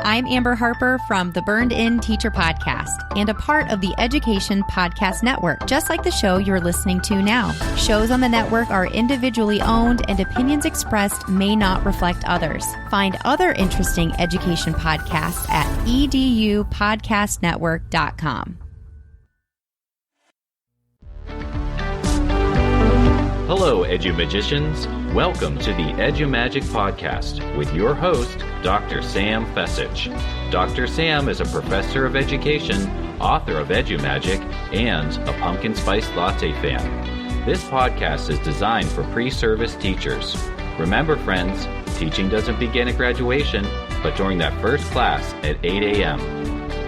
I'm Amber Harper from the Burned In Teacher Podcast and a part of the Education Podcast Network, just like the show you're listening to now. Shows on the network are individually owned and opinions expressed may not reflect others. Find other interesting education podcasts at edupodcastnetwork.com. Hello, EduMagicians. Welcome to the EduMagic Podcast with your host, Dr. Sam Fessich. Dr. Sam is a professor of education, author of EduMagic, and a pumpkin spice latte fan. This podcast is designed for pre-service teachers. Remember, friends, teaching doesn't begin at graduation, but during that first class at 8 a.m.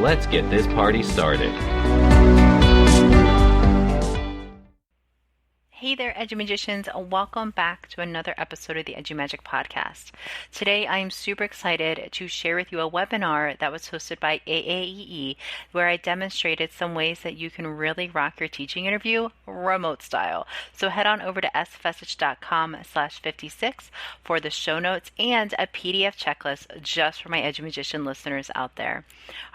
Let's get this party started. Hey there, EduMagicians. Welcome back to another episode of the EduMagic Podcast. Today, I am super excited to share with you a webinar that was hosted by AAEE, where I demonstrated some ways that you can really rock your teaching interview remote style. So head on over to sfessich.com/56 for the show notes and a PDF checklist just for my EduMagician listeners out there.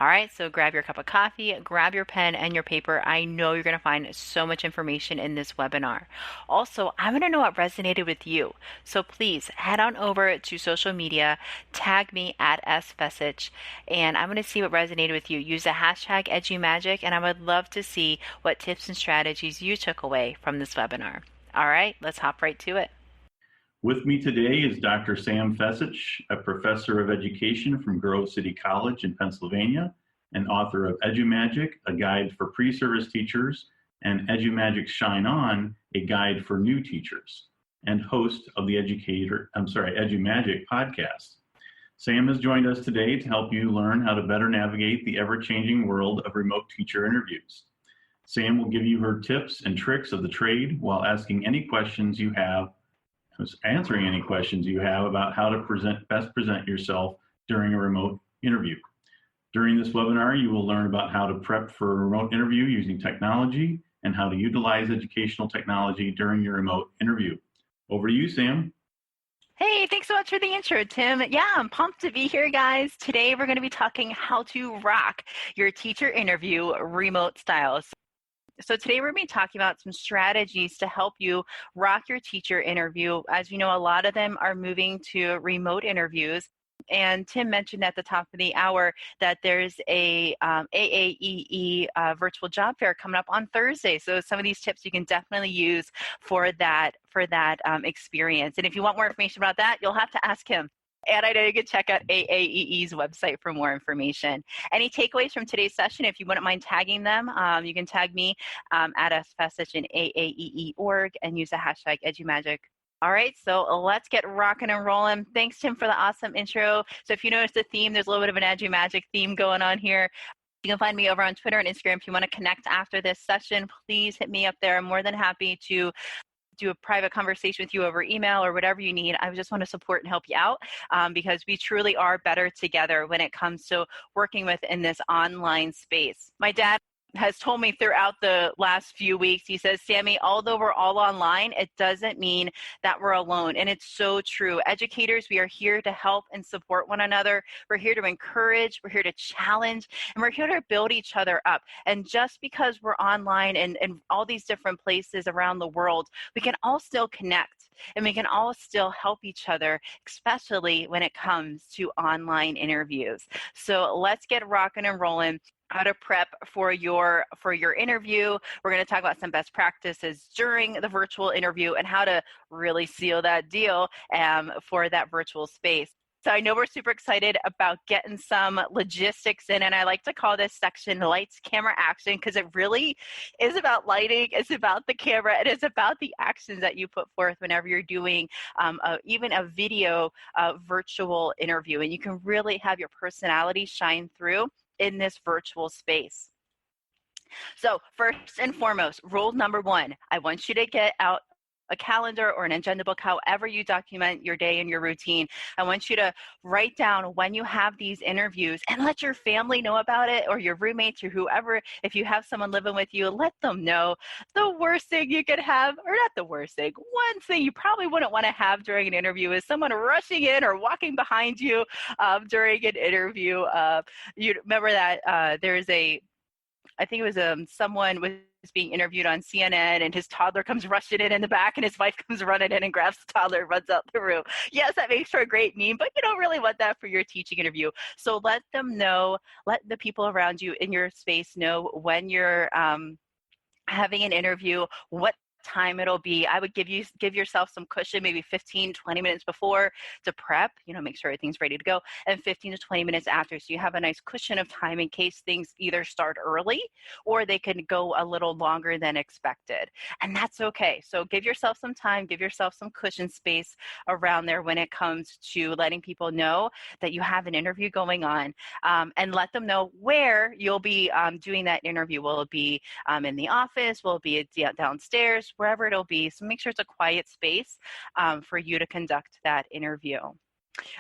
All right, so grab your cup of coffee, grab your pen and your paper. I know you're going to find so much information in this webinar. Also, I want to know what resonated with you. So please head on over to social media, tag me at sfessich, and I'm going to see what resonated with you. Use the hashtag EduMagic, and I would love to see what tips and strategies you took away from this webinar. All right, let's hop right to it. With me today is Dr. Sam Fessich, a professor of education from Grove City College in Pennsylvania, and author of EduMagic, a guide for pre-service teachers, and EduMagic Shine On, a guide for new teachers, and host of the EduMagic podcast. Sam has joined us today to help you learn how to better navigate the ever-changing world of remote teacher interviews. Sam will give you her tips and tricks of the trade while answering any questions you have about how to best present yourself during a remote interview. During this webinar, you will learn about how to prep for a remote interview using technology and how to utilize educational technology during your remote interview. Over to you, Sam. Hey, thanks so much for the intro, Tim. Yeah, I'm pumped to be here, guys. Today, we're going to be talking how to rock your teacher interview remote style. So today we're going to be talking about some strategies to help you rock your teacher interview. As you know, a lot of them are moving to remote interviews. And Tim mentioned at the top of the hour that there's a AAEE virtual job fair coming up on Thursday. So some of these tips you can definitely use for that experience. And if you want more information about that, you'll have to ask him. And I know you can check out AAEE's website for more information. Any takeaways from today's session? If you wouldn't mind tagging them, you can tag me at sfessich in AAEE.org and use the hashtag EduMagic. All right, so let's get rocking and rolling. Thanks, Tim, for the awesome intro. So if you notice the theme, there's a little bit of an EduMagic theme going on here. You can find me over on Twitter and Instagram. If you want to connect after this session, please hit me up there. I'm more than happy to do a private conversation with you over email or whatever you need. I just want to support and help you out because we truly are better together when it comes to working within this online space. My dad has told me throughout the last few weeks, he says, Sammy, although we're all online, it doesn't mean that we're alone. And it's so true. Educators, we are here to help and support one another. We're here to encourage, we're here to challenge, and we're here to build each other up. And just because we're online and all these different places around the world, we can all still connect and we can all still help each other, especially when it comes to online interviews. So let's get rocking and rolling. How to prep for your interview. We're going to talk about some best practices during the virtual interview and how to really seal that deal for that virtual space. So I know we're super excited about getting some logistics in, and I like to call this section Lights, Camera, Action, because it really is about lighting, it's about the camera, it is about the actions that you put forth whenever you're doing even a video virtual interview, and you can really have your personality shine through in this virtual space. So first and foremost, rule number one, I want you to get out a calendar or an agenda book, however you document your day and your routine. I want you to write down when you have these interviews and let your family know about it, or your roommates or whoever. If you have someone living with you, let them know. The worst thing you could have, or not the worst thing, one thing you probably wouldn't want to have during an interview is someone rushing in or walking behind you during an interview. You remember that there's I think it was someone was being interviewed on CNN, and his toddler comes rushing in the back, and his wife comes running in and grabs the toddler and runs out the room. Yes, that makes for a great meme, but you don't really want that for your teaching interview. So let them know, let the people around you in your space know when you're having an interview, what time it'll be. I would give yourself some cushion, maybe 15, 20 minutes before to prep, make sure everything's ready to go, and 15 to 20 minutes after. So you have a nice cushion of time in case things either start early or they can go a little longer than expected. And that's okay. So give yourself some time, give yourself some cushion space around there when it comes to letting people know that you have an interview going on, and let them know where you'll be doing that interview. Will it be in the office? Will it be downstairs? Wherever it'll be. So make sure it's a quiet space for you to conduct that interview.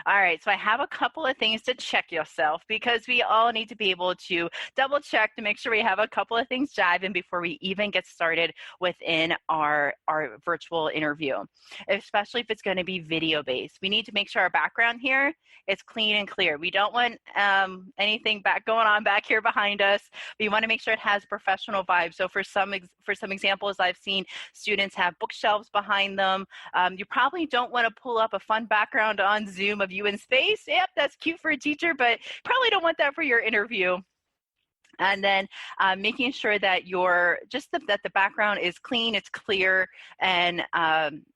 All right, so I have a couple of things to check yourself, because we all need to be able to double check to make sure we have a couple of things jiving before we even get started within our virtual interview, especially if it's going to be video based. We need to make sure our background here is clean and clear. We don't want anything going on back here behind us. We want to make sure it has professional vibes. So for some examples, I've seen students have bookshelves behind them. You probably don't want to pull up a fun background on Zoom of you in space. Yep, that's cute for a teacher, but probably don't want that for your interview. And then making sure that that the background is clean, it's clear, and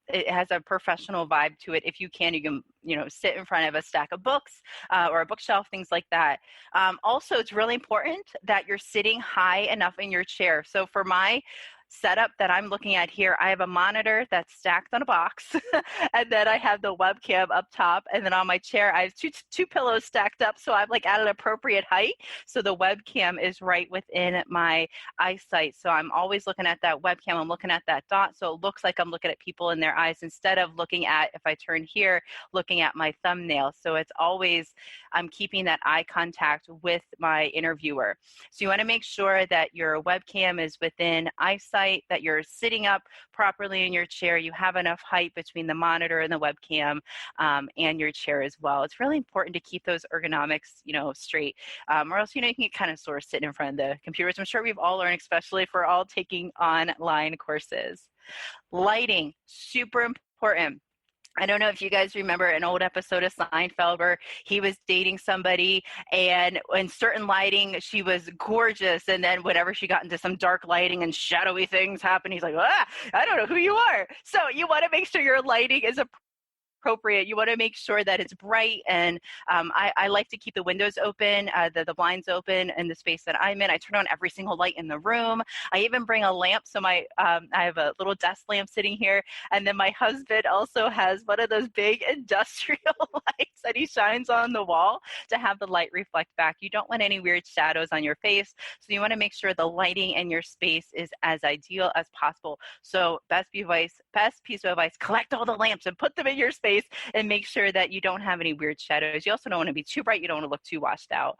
it has a professional vibe to it. If you can sit in front of a stack of books or a bookshelf, things like that. Also, it's really important that you're sitting high enough in your chair. So for my setup that I'm looking at here, I have a monitor that's stacked on a box, and then I have the webcam up top, and then on my chair I have two pillows stacked up, so I'm at an appropriate height, so the webcam is right within my eyesight. So I'm always looking at that webcam, I'm looking at that dot, so it looks like I'm looking at people in their eyes instead of looking at, if I turn here, looking at my thumbnail. So it's always, I'm keeping that eye contact with my interviewer. So you want to make sure that your webcam is within eyesight, that you're sitting up properly in your chair, you have enough height between the monitor and the webcam, and your chair as well. It's really important to keep those ergonomics, straight, or else, you can get kind of sore sitting in front of the computers. I'm sure we've all learned, especially if we're all taking online courses. Lighting, super important. I don't know if you guys remember an old episode of Seinfeld where he was dating somebody, and in certain lighting, she was gorgeous. And then whenever she got into some dark lighting and shadowy things happened, he's like, I don't know who you are. So you want to make sure your lighting is appropriate. You want to make sure that it's bright, and I like to keep the windows open, the blinds open in the space that I'm in. I turn on every single light in the room. I even bring a lamp, so I have a little desk lamp sitting here, and then my husband also has one of those big industrial lights that he shines on the wall to have the light reflect back. You don't want any weird shadows on your face, so you want to make sure the lighting in your space is as ideal as possible. So best piece of advice, collect all the lamps and put them in your space, and make sure that you don't have any weird shadows. You also don't want to be too bright. You don't want to look too washed out.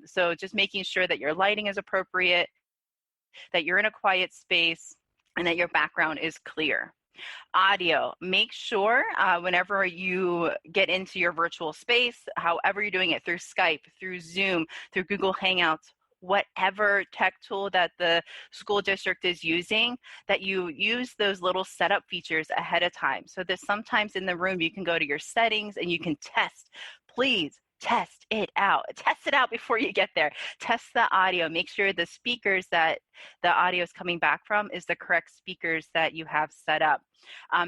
So just making sure that your lighting is appropriate, that you're in a quiet space, and that your background is clear. Audio, make sure whenever you get into your virtual space, however you're doing it, through Skype, through Zoom, through Google Hangouts, whatever tech tool that the school district is using, that you use those little setup features ahead of time. So that sometimes in the room you can go to your settings and you can test. Please test it out. Test it out before you get there. Test the audio. Make sure the speakers that the audio is coming back from is the correct speakers that you have set up.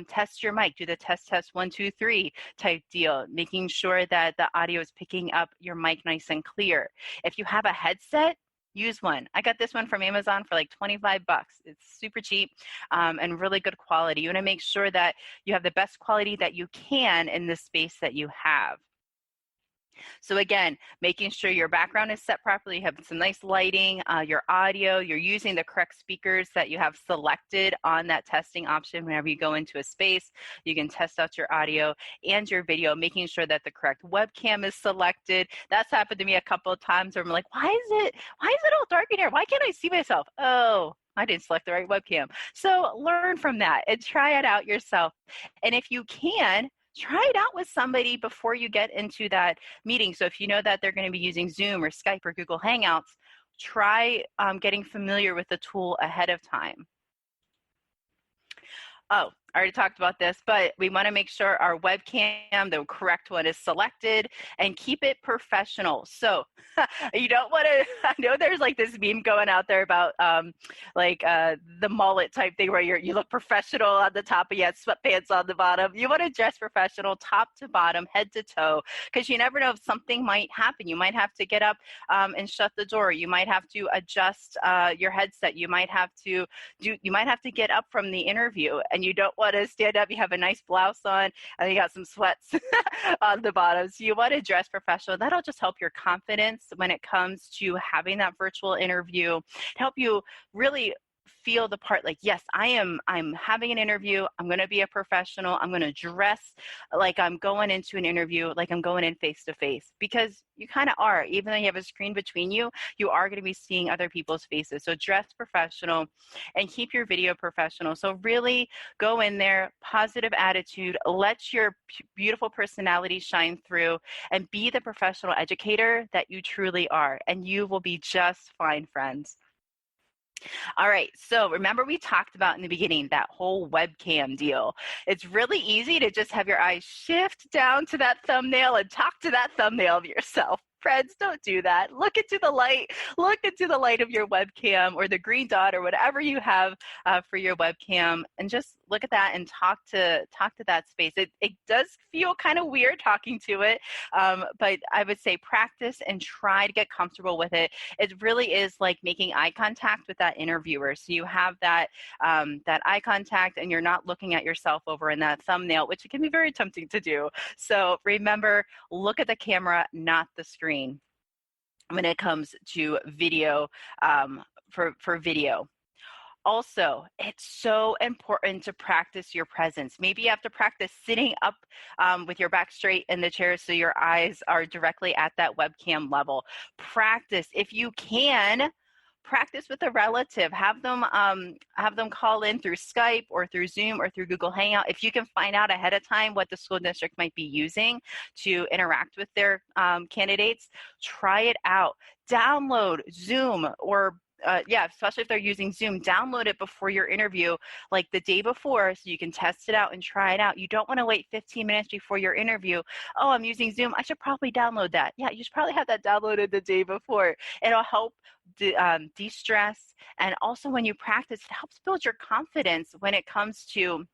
Test your mic. Do the test 1, 2, 3 type deal, making sure that the audio is picking up your mic nice and clear. If you have a headset, use one. I got this one from Amazon for like $25. It's super cheap and really good quality. You want to make sure that you have the best quality that you can in the space that you have. So again, making sure your background is set properly, you have some nice lighting, your audio, you're using the correct speakers that you have selected on that testing option. Whenever you go into a space, you can test out your audio and your video, making sure that the correct webcam is selected. That's happened to me a couple of times where I'm like, why is it all dark in here? Why can't I see myself? Oh, I didn't select the right webcam. So learn from that and try it out yourself. And if you can, try it out with somebody before you get into that meeting. So if you know that they're going to be using Zoom or Skype or Google Hangouts, try getting familiar with the tool ahead of time. Oh, I already talked about this, but we want to make sure our webcam, the correct one, is selected and keep it professional. So you don't want to, I know there's like this meme going out there about the mullet type thing where you look professional on the top, but you have sweatpants on the bottom. You want to dress professional, top to bottom, head to toe, because you never know if something might happen. You might have to get up and shut the door. You might have to adjust your headset. You might have to get up from the interview, and you don't want to stand up. You have a nice blouse on and you got some sweats on the bottom. So you want to dress professional. That'll just help your confidence when it comes to having that virtual interview, help you really feel the part like, yes, I'm having an interview. I'm going to be a professional. I'm going to dress like I'm going into an interview, like I'm going in face to face, because you kind of are. Even though you have a screen between you, you are going to be seeing other people's faces. So dress professional and keep your video professional. So really go in there, positive attitude, let your beautiful personality shine through, and be the professional educator that you truly are. And you will be just fine, friends. All right, so remember we talked about in the beginning that whole webcam deal. It's really easy to just have your eyes shift down to that thumbnail and talk to that thumbnail of yourself. Friends, don't do that. Look into the light of your webcam or the green dot or whatever you have for your webcam, and just look at that and talk to that space. It does feel kind of weird talking to it, but I would say practice and try to get comfortable with it. It really is like making eye contact with that interviewer. So you have that eye contact, and you're not looking at yourself over in that thumbnail, which can be very tempting to do. So remember, look at the camera, not the screen, when it comes to video, for video. Also, it's so important to practice your presence. Maybe you have to practice sitting up with your back straight in the chair so your eyes are directly at that webcam level. Practice, if you can, practice with a relative. Have them call in through Skype or through Zoom or through Google Hangout. If you can find out ahead of time what the school district might be using to interact with their candidates, try it out. Download Zoom or especially if they're using Zoom, download it before your interview, like the day before, so you can test it out and try it out. You don't want to wait 15 minutes before your interview. Oh, I'm using Zoom, I should probably download that. Yeah, you should probably have that downloaded the day before. It'll help de-stress. And also when you practice, it helps build your confidence when it comes to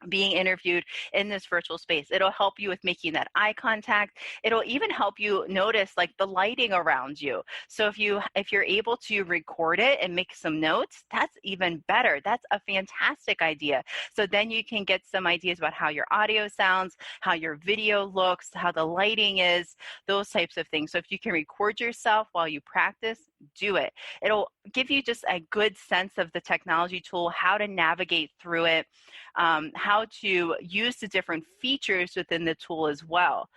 being interviewed in this virtual space. It'll help you with making that eye contact. It'll even help you notice like the lighting around you. So if you're able to record it and make some notes, that's even better. That's a fantastic idea. So then you can get some ideas about how your audio sounds, how your video looks, how the lighting is, those types of things. So if you can record yourself while you practice, do it. It'll give you just a good sense of the technology tool, how to navigate through it, how to use the different features within the tool as well.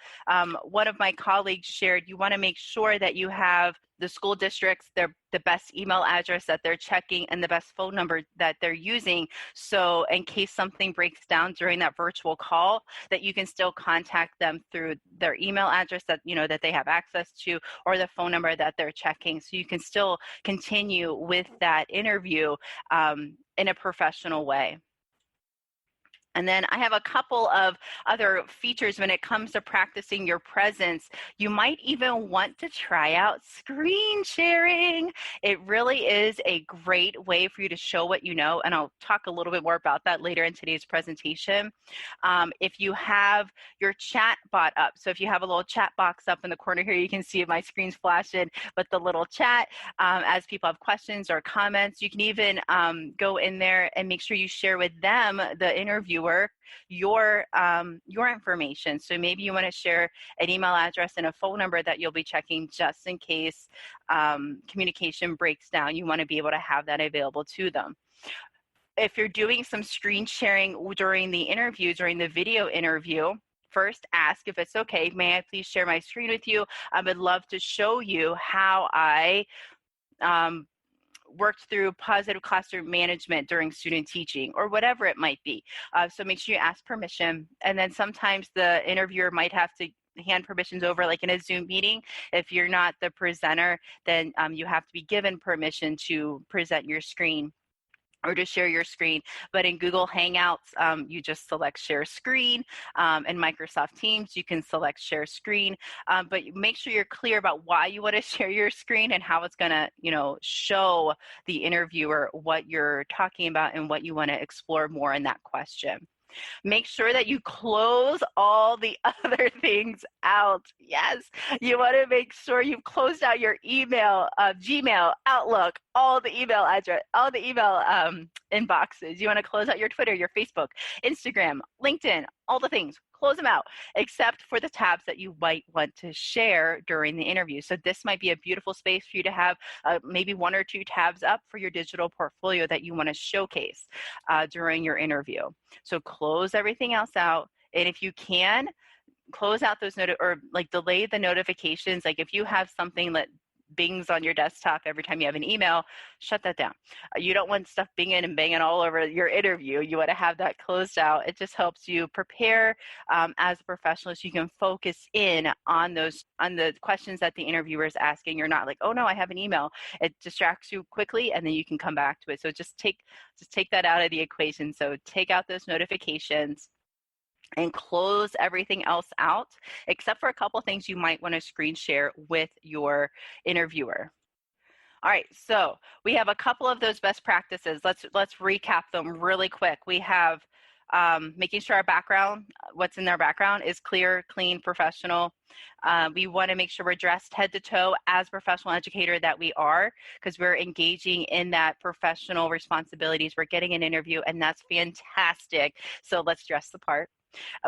One of my colleagues shared, you want to make sure that you have the school districts, the best email address that they're checking and the best phone number that they're using. So in case something breaks down during that virtual call, that you can still contact them through their email address that they have access to, or the phone number that they're checking. So you can still continue with that interview in a professional way. And then I have a couple of other features when it comes to practicing your presence. You might even want to try out screen sharing. It really is a great way for you to show what you know, and I'll talk a little bit more about that later in today's presentation. If you have your chat bot up, so if you have a little chat box up in the corner here, you can see my screen's flashing with the little chat. As people have questions or comments, you can even go in there and make sure you share with them the interview interviewer your information. So maybe you want to share an email address and a phone number that you'll be checking just in case communication breaks down. You want to be able to have that available to them. If you're doing some screen sharing during the video interview, first ask if it's okay. May I please share my screen with you? I would love to show you how I worked through positive classroom management during student teaching, or whatever it might be. So make sure you ask permission. And then sometimes the interviewer might have to hand permissions over, like in a Zoom meeting. If you're not the presenter, then you have to be given permission to present your screen or to share your screen. But in Google Hangouts, you just select share screen. In Microsoft Teams, you can select share screen. But make sure you're clear about why you want to share your screen and how it's going to, show the interviewer what you're talking about and what you want to explore more in that question. Make sure that you close all the other things out. Yes, you want to make sure you've closed out your email, Gmail, Outlook, all the email address, all the email inboxes. You want to close out your Twitter, your Facebook, Instagram, LinkedIn, all the things. Close them out, except for the tabs that you might want to share during the interview. So this might be a beautiful space for you to have maybe 1 or 2 tabs up for your digital portfolio that you want to showcase during your interview. So close everything else out. And if you can, close out those delay the notifications. Like if you have something that bings on your desktop every time you have an email, shut that down. You don't want stuff binging and banging all over your interview. You want to have that closed out. It just helps you prepare as a professional, so you can focus in on the questions that the interviewer is asking. You're not like, oh no, I have an email. It distracts you quickly, and then you can come back to it. So just take that out of the equation. So take out those notifications and close everything else out, except for a couple of things you might want to screen share with your interviewer. All right, so we have a couple of those best practices. Let's recap them really quick. We have making sure our background, what's in their background, is clear, clean, professional. We want to make sure we're dressed head to toe as professional educator that we are, because we're engaging in that professional responsibilities. We're getting an interview, and that's fantastic. So let's dress the part.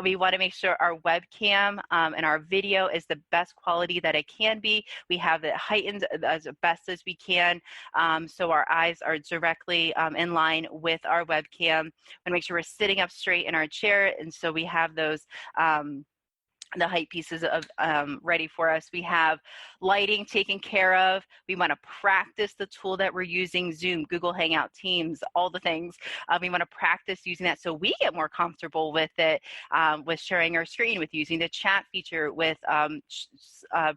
We want to make sure our webcam and our video is the best quality that it can be. We have it heightened as best as we can, so our eyes are directly in line with our webcam. We want to make sure we're sitting up straight in our chair, and so we have those the height pieces of ready for us. We have lighting taken care of. We want to practice the tool that we're using, Zoom, Google Hangout, Teams, all the things. We want to practice using that so we get more comfortable with it, with sharing our screen, with using the chat feature, with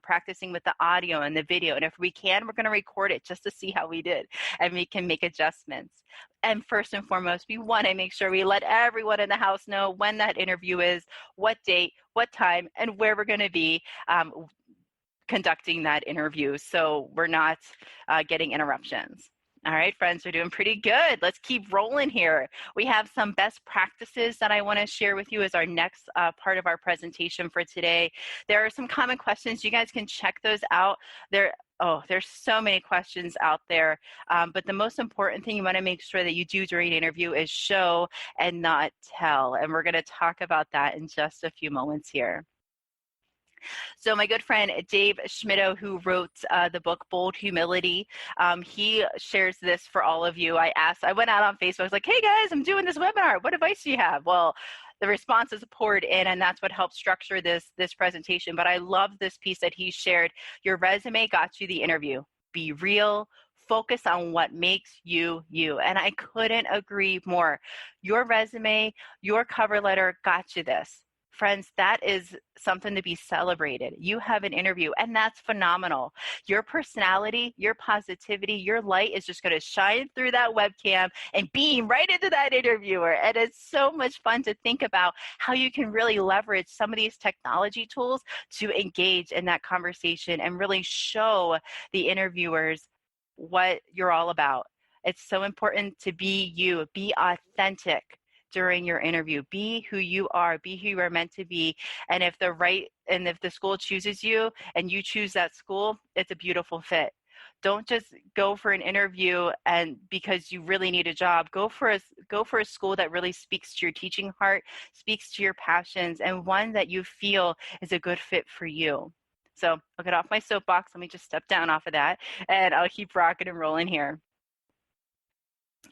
practicing with the audio and the video. And if we can, we're going to record it just to see how we did, and we can make adjustments. And first and foremost, we want to make sure we let everyone in the house know when that interview is, what date, what time, and where we're going to be conducting that interview, so we're not getting interruptions. All right, friends, we're doing pretty good. Let's keep rolling here. We have some best practices that I want to share with you as our next part of our presentation for today. There are some common questions. You guys can check those out. There's so many questions out there, but the most important thing you want to make sure that you do during an interview is show and not tell, and we're going to talk about that in just a few moments here. So my good friend Dave Schmittou, who wrote the book Bold Humility, he shares this for all of you. I went out on Facebook, I was like, hey guys, I'm doing this webinar. What advice do you have? Well, the responses poured in, and that's what helped structure this presentation. But I love this piece that he shared. Your resume got you the interview. Be real. Focus on what makes you you. And I couldn't agree more. Your resume, your cover letter got you this. Friends, that is something to be celebrated. You have an interview, and that's phenomenal. Your personality, your positivity, your light is just going to shine through that webcam and beam right into that interviewer. And it's so much fun to think about how you can really leverage some of these technology tools to engage in that conversation and really show the interviewers what you're all about. It's so important to be you, be authentic during your interview. Be who you are, be who you are meant to be. And if the school chooses you and you choose that school, it's a beautiful fit. Don't just go for an interview and because you really need a job. Go for a school that really speaks to your teaching heart, speaks to your passions, and one that you feel is a good fit for you. So I'll get off my soapbox. Let me just step down off of that, and I'll keep rocking and rolling here.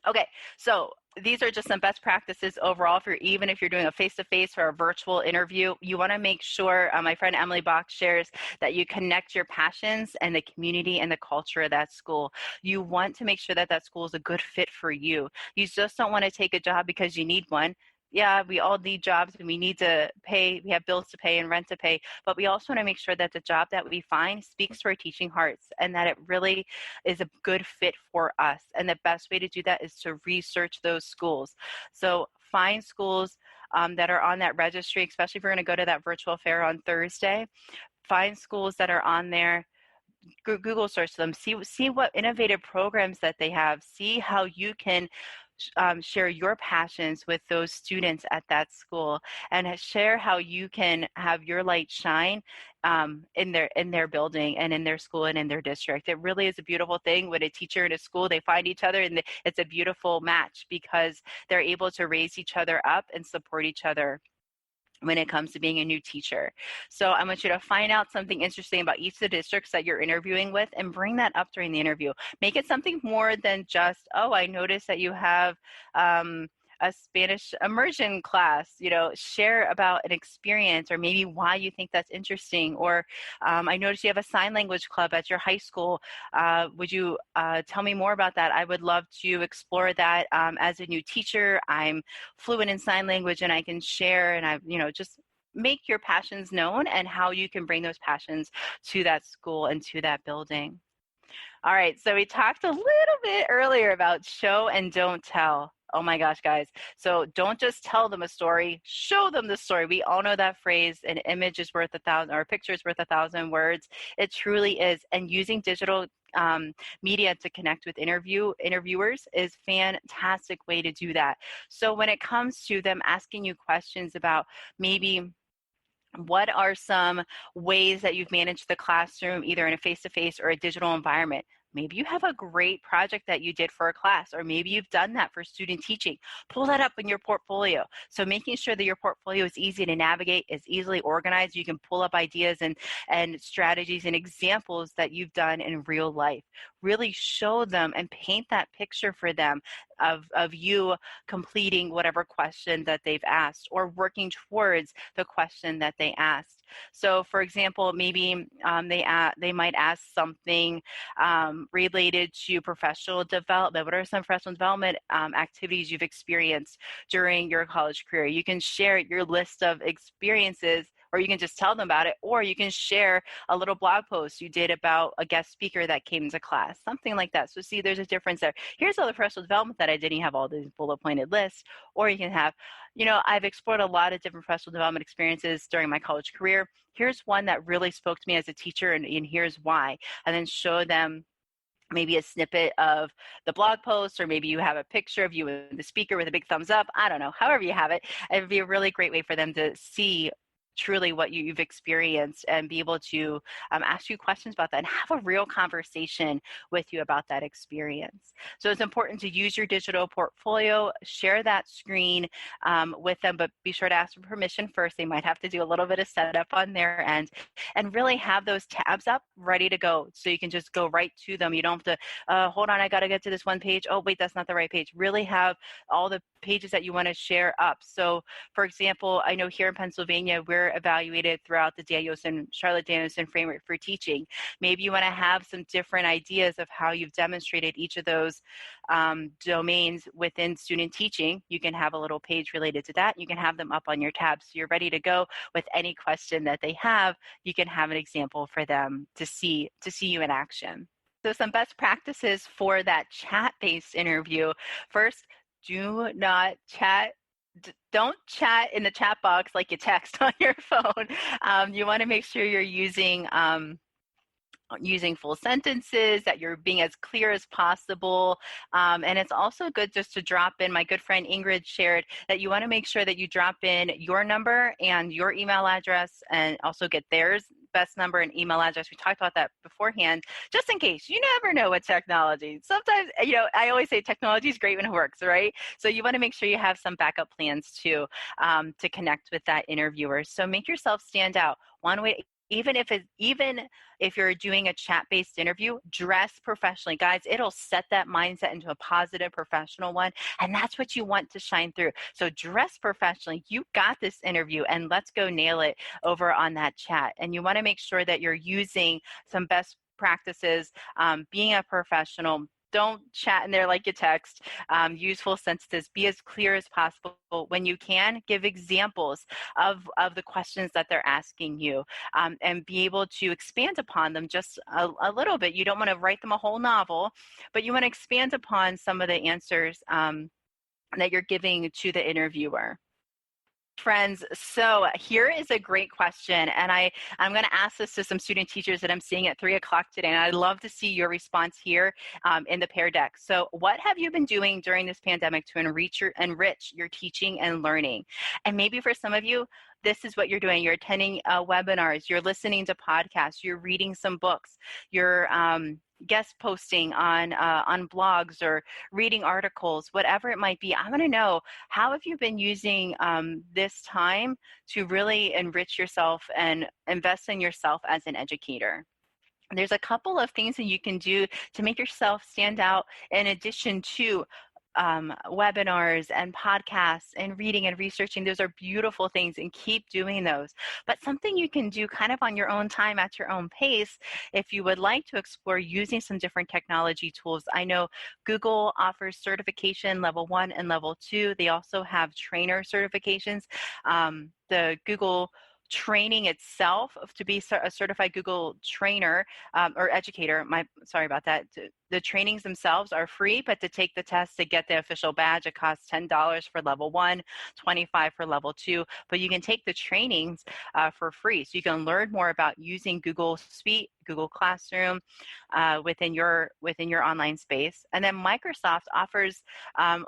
Okay, so these are just some best practices overall for even if you're doing a face-to-face or a virtual interview. You want to make sure, my friend Emily Bach shares, that you connect your passions and the community and the culture of that school. You want to make sure that that school is a good fit for you. You just don't want to take a job because you need one. Yeah, we all need jobs and we need to pay, we have bills to pay and rent to pay, but we also want to make sure that the job that we find speaks to our teaching hearts and that it really is a good fit for us. And the best way to do that is to research those schools. So find schools that are on that registry, especially if you're going to go to that virtual fair on Thursday. Find schools that are on there. Google search them, see what innovative programs that they have, see how you can share your passions with those students at that school, and share how you can have your light shine in their building and in their school and in their district. It really is a beautiful thing when a teacher and a school, they find each other, and it's a beautiful match because they're able to raise each other up and support each other when it comes to being a new teacher. So I want you to find out something interesting about each of the districts that you're interviewing with and bring that up during the interview. Make it something more than just, oh, I noticed that you have a Spanish immersion class. Share about an experience or maybe why you think that's interesting. Or I noticed you have a sign language club at your high school. Would you tell me more about that? I would love to explore that. As a new teacher, I'm fluent in sign language and I can share, and just make your passions known and how you can bring those passions to that school and to that building. All right, so we talked a little bit earlier about show and don't tell. Oh my gosh, guys. So don't just tell them a story, show them the story. We all know that phrase, an image is worth 1,000, or a picture is worth 1,000 words. It truly is. And using digital media to connect with interviewers is a fantastic way to do that. So when it comes to them asking you questions about maybe what are some ways that you've managed the classroom, either in a face-to-face or a digital environment? Maybe you have a great project that you did for a class, or maybe you've done that for student teaching. Pull that up in your portfolio. So making sure that your portfolio is easy to navigate, is easily organized. You can pull up ideas and strategies and examples that you've done in real life. Really show them and paint that picture for them of you completing whatever question that they've asked or working towards the question that they asked. So for example, maybe they might ask something related to professional development. What are some professional development activities you've experienced during your college career? You can share your list of experiences, or you can just tell them about it, or you can share a little blog post you did about a guest speaker that came to class, something like that. So see, there's a difference there. Here's all the professional development that I did, and you have all these bullet pointed lists. Or you can have, I've explored a lot of different professional development experiences during my college career. Here's one that really spoke to me as a teacher, and here's why. And then show them maybe a snippet of the blog post, or maybe you have a picture of you and the speaker with a big thumbs up. I don't know, however you have it. It would be a really great way for them to see truly what you've experienced and be able to ask you questions about that and have a real conversation with you about that experience. So it's important to use your digital portfolio, share that screen with them, but be sure to ask for permission first. They might have to do a little bit of setup on their end, and really have those tabs up ready to go so you can just go right to them. You don't have to, hold on, I got to get to this one page. Oh, wait, that's not the right page. Really have all the pages that you want to share up. So for example, I know here in Pennsylvania, we're evaluated throughout the Charlotte Danielson framework for teaching. Maybe you want to have some different ideas of how you've demonstrated each of those domains within student teaching. You can have a little page related to that. You can have them up on your tab. So you're ready to go with any question that they have. You can have an example for them to see you in action. So some best practices for that chat-based interview. First, do not chat. Don't chat in the chat box like you text on your phone. You want to make sure you're using full sentences, that you're being as clear as possible. And it's also good just to drop in, my good friend Ingrid shared that you want to make sure that you drop in your number and your email address and also get theirs best number and email address. We talked about that beforehand, just in case. You never know with technology. Sometimes, I always say technology is great when it works, right? So you want to make sure you have some backup plans too, to connect with that interviewer. So make yourself stand out. One way, even if you're doing a chat-based interview, dress professionally. Guys, it'll set that mindset into a positive, professional one, and that's what you want to shine through. So dress professionally. You got this interview, and let's go nail it over on that chat. And you want to make sure that you're using some best practices, being a professional. Don't chat in there like you text. Use full sentences. Be as clear as possible. When you can, give examples of the questions that they're asking you, and be able to expand upon them just a little bit. You don't want to write them a whole novel, but you want to expand upon some of the answers that you're giving to the interviewer. Friends, so here is a great question, and I'm going to ask this to some student teachers that I'm seeing at 3 o'clock today, and I'd love to see your response here in the pair deck. So what have you been doing during this pandemic to enrich your teaching and learning? And maybe for some of you, this is what you're doing. You're attending webinars, you're listening to podcasts, you're reading some books, you're guest posting on blogs or reading articles, whatever it might be. I want to know, how have you been using this time to really enrich yourself and invest in yourself as an educator? There's a couple of things that you can do to make yourself stand out in addition to webinars and podcasts and reading and researching. Those are beautiful things, and keep doing those. But something you can do kind of on your own time at your own pace, if you would like to explore using some different technology tools. I know Google offers certification level 1 and level 2. They also have trainer certifications. The Google training itself, to be a certified Google trainer or educator, sorry about that. The trainings themselves are free, but to take the test to get the official badge, it costs $10 for level 1, $25 for level 2. But you can take the trainings for free. So you can learn more about using Google Suite, Google Classroom within your online space. And then Microsoft offers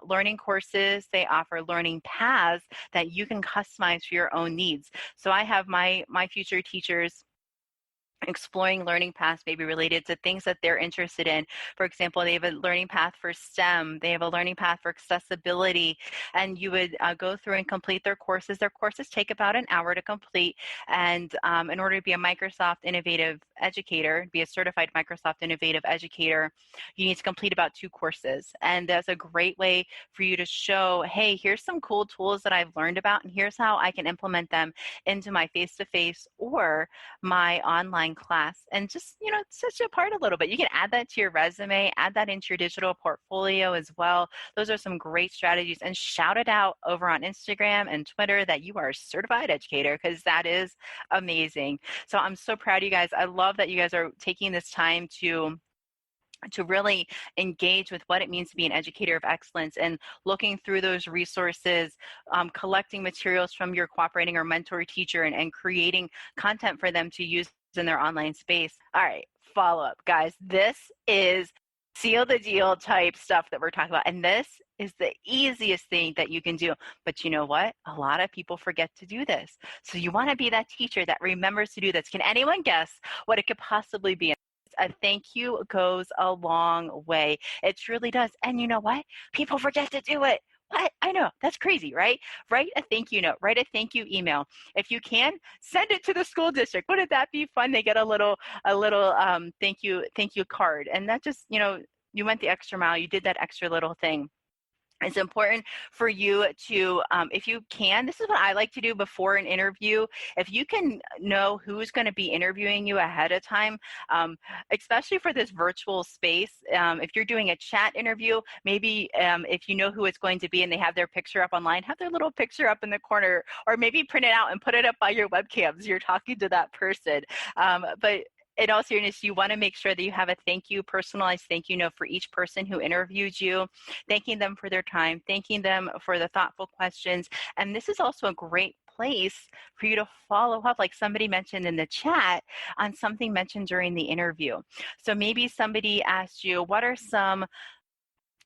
learning courses. They offer learning paths that you can customize for your own needs. So I have my future teachers exploring learning paths maybe related to things that they're interested in. For example, they have a learning path for STEM. They have a learning path for accessibility. And you would go through and complete their courses. Their courses take about an hour to complete. And in order to be a Microsoft Innovative Educator, be a certified Microsoft Innovative Educator, you need to complete about 2 courses. And that's a great way for you to show, hey, here's some cool tools that I've learned about, and here's how I can implement them into my face-to-face or my online class, and just, switch it apart a little bit. You can add that to your resume, add that into your digital portfolio as well. Those are some great strategies, and shout it out over on Instagram and Twitter that you are a certified educator, because that is amazing. So I'm so proud of you guys. I love that you guys are taking this time to really engage with what it means to be an educator of excellence, and looking through those resources, collecting materials from your cooperating or mentor teacher, and creating content for them to use in their online space. All right, follow up, guys. This is seal the deal type stuff that we're talking about. And this is the easiest thing that you can do. But you know what? A lot of people forget to do this. So you want to be that teacher that remembers to do this. Can anyone guess what it could possibly be? A thank you goes a long way. It truly does. And you know what? People forget to do it. What? I know. That's crazy, right? Write a thank you note. Write a thank you email. If you can, send it to the school district. Wouldn't that be fun? They get a little thank you card. And that just, you went the extra mile. You did that extra little thing. It's important for you to, if you can, this is what I like to do before an interview. If you can know who's going to be interviewing you ahead of time, especially for this virtual space, if you're doing a chat interview, maybe if you know who it's going to be and they have their picture up online, have their little picture up in the corner, or maybe print it out and put it up by your webcams. You're talking to that person. But in all seriousness, you want to make sure that you have a personalized thank you note for each person who interviewed you, thanking them for their time, thanking them for the thoughtful questions. And this is also a great place for you to follow up, like somebody mentioned in the chat, on something mentioned during the interview. So maybe somebody asked you, what are some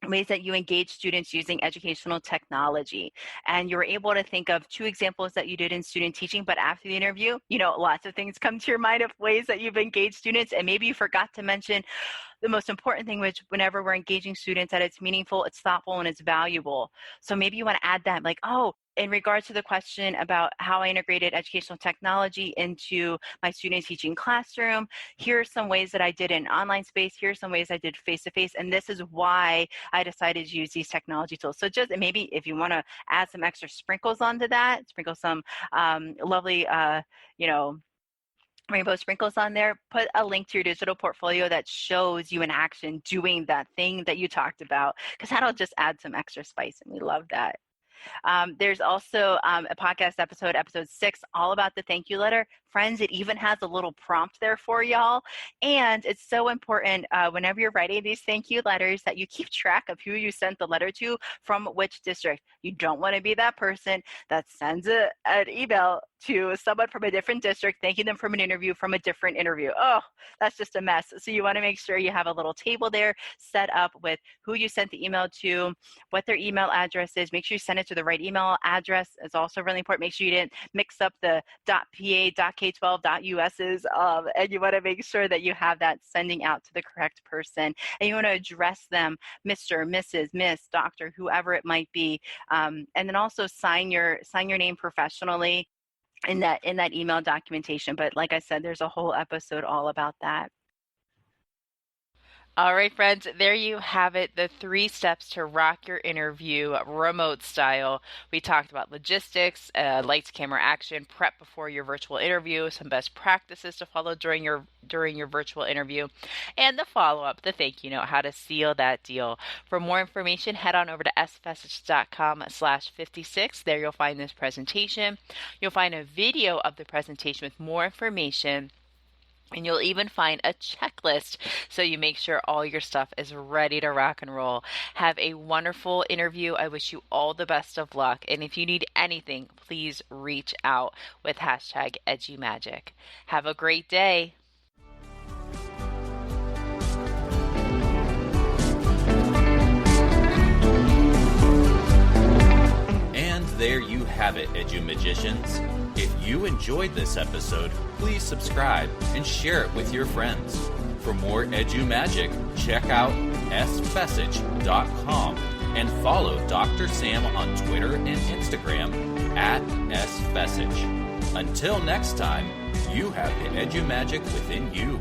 ways that you engage students using educational technology. And you were able to think of 2 examples that you did in student teaching, but after the interview, lots of things come to your mind of ways that you've engaged students, and maybe you forgot to mention the most important thing, which whenever we're engaging students, that it's meaningful, it's thoughtful, and it's valuable. So maybe you want to add that, like, in regards to the question about how I integrated educational technology into my student teaching classroom, here are some ways that I did in online space, here are some ways I did face-to-face, and this is why I decided to use these technology tools. So just maybe if you want to add some extra sprinkles onto that, sprinkle some lovely, rainbow sprinkles on there, put a link to your digital portfolio that shows you in action doing that thing that you talked about, because that'll just add some extra spice, and we love that. There's also a podcast episode 6, all about the thank you letter. Friends, it even has a little prompt there for y'all. And it's so important whenever you're writing these thank you letters that you keep track of who you sent the letter to from which district. You don't want to be that person that sends an email to someone from a different district, thanking them from an interview from a different interview. Oh, that's just a mess. So you want to make sure you have a little table there set up with who you sent the email to, what their email address is. Make sure you send it to the right email address. It's also really important. Make sure you didn't mix up the .pa, .k12.us's, and you want to make sure that you have that sending out to the correct person. And you want to address them, Mr., Mrs., Miss, Doctor, whoever it might be. And then also sign your name professionally in that email documentation. But like I said, there's a whole episode all about that. All right, friends, there you have it, the 3 steps to rock your interview remote style. We talked about logistics, lights, camera, action, prep before your virtual interview, some best practices to follow during your virtual interview, and the follow-up, the thank you note, how to seal that deal. For more information, head on over to sfessage.com/56. There you'll find this presentation. You'll find a video of the presentation with more information. And you'll even find a checklist so you make sure all your stuff is ready to rock and roll. Have a wonderful interview. I wish you all the best of luck. And if you need anything, please reach out with #EduMagic. Have a great day. And there you have it, EduMagicians. If you enjoyed this episode, please subscribe and share it with your friends. For more EduMagic, check out sfessage.com and follow Dr. Sam on Twitter and Instagram @sfessage. Until next time, you have the EduMagic within you.